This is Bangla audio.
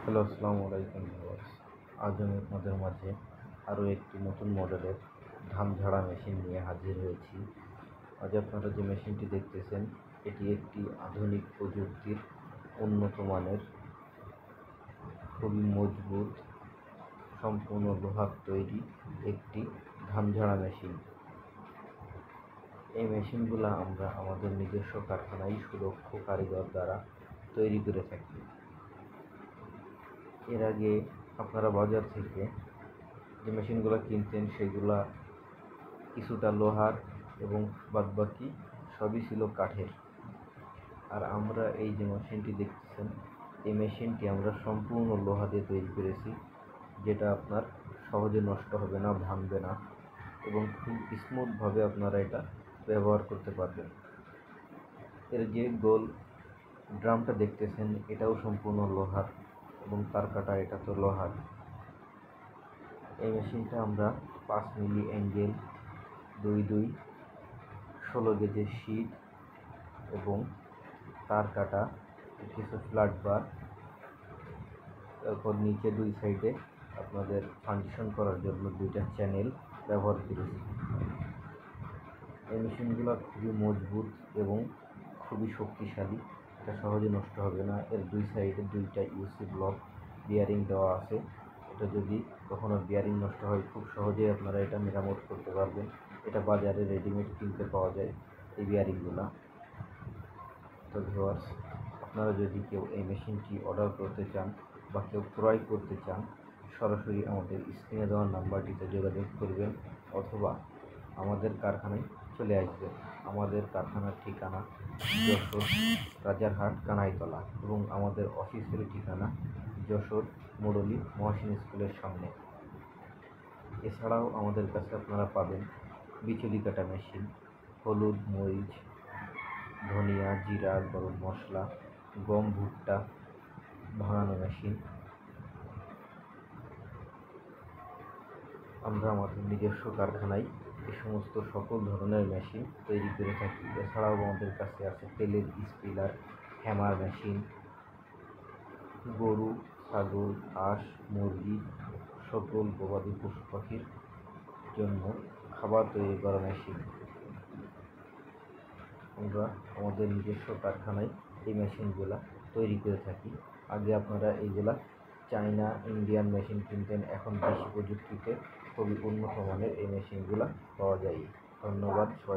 হ্যালো, আসসালামু আলাইকুম ভিউয়ার্স। আজ আমি আপনাদের মাঝে আরও একটি নতুন মডেলের ধান ঝাড়া মেশিন নিয়ে হাজির হয়েছি। আজ আপনারা যে মেশিনটি দেখতেছেন, এটি একটি আধুনিক প্রযুক্তির উন্নত মানের, খুবই মজবুত, সম্পূর্ণ লোহার তৈরি একটি ধান ঝাড়া মেশিন। এই মেশিনগুলো আমরা আমাদের নিজস্ব কারখানায় সুদক্ষ কারিগর দ্বারা তৈরি করে থাকি। এর আগে আপনারা বাজার থেকে যে মেশিনগুলো কিনতেন সেগুলা কিছুটা লোহার এবং বাদবাকি সবই ছিল কাঠের। আর আমরা এই যে মেশিনটি দেখতেছেন, এই মেশিনটি আমরা সম্পূর্ণ লোহা দিয়ে তৈরি করেছি, যেটা আপনার সহজে নষ্ট হবে না, ভাঙবে না এবং খুব স্মুথভাবে আপনারা এটা ব্যবহার করতে পারবেন। এর যে গোল ড্রামটা দেখতেছেন, এটাও সম্পূর্ণ লোহার এবং তার কাটা এটা তো লোহার। এই মেশিনটা আমরা 5 মিলি অ্যাঙ্গেল, 2 16 গেজের শীট এবং তার কাটা কিছু ফ্ল্যাট বার, তারপর নিচে 2 সাইডে আপনাদের ফাংশন করার জন্য 2টা চ্যানেল ব্যবহার করেছি। এই মেশিনগুলো খুবই মজবুত এবং খুবই শক্তিশালী, এটা সহজে নষ্ট হবে না। এর 2 সাইডে 2টা ইউসি ব্লক বিয়ারিং দেওয়া আছে। এটা যদি কখনো বিয়ারিং নষ্ট হয়, খুব সহজেই আপনারা এটা মেরামত করতে পারবেন। এটা বাজারে রেডিমেড কিনতে পাওয়া যায় এই বিয়ারিংগুলো। তো ভিউয়ার্স, আপনারা যদি কেউ এই মেশিনটি অর্ডার করতে চান বা কেউ ক্রয় করতে চান, সরাসরি আমাদের স্ক্রিনে দেওয়া নাম্বারটিতে যোগাযোগ করবেন অথবা আমাদের কারখানায় চলে আসবেন। আমাদের কারখানার ঠিকানা যশোর রাজারহাট কানাইতলা এবং আমাদের অফিসের ঠিকানা যশোর মোড়লি মহসিন স্কুলের সামনে। এছাড়াও আমাদের কাছে আপনারা পাবেন বিচুলি কাটা মেশিন, হলুদ, মরিচ, ধনিয়া, জিরা, গরম মশলা, গম, ভুট্টা ভাঙানো মেশিন। আমরা আমাদের নিজস্ব কারখানায় এই সমস্ত সকল ধরনের মেশিন তৈরি করে থাকি। এছাড়াও আমাদের কাছে আছে তেলের স্পিলার, হ্যামার মেশিন, গরু, ছাগল, হাঁস, মুরগি, সকল গবাদি পশু পাখির জন্য খাবার তৈরি করা মেশিন। আমরা আমাদের নিজস্ব কারখানায় এই মেশিনগুলা তৈরি করে থাকি। আগে আপনারা এইগুলা চায়না, ইন্ডিয়ান মেশিন কিনতেন, এখন দেশি প্রযুক্তিতে খুবই উন্নত মানের এই মেশিনগুলা পাওয়া যায়। ধন্যবাদ সবাই।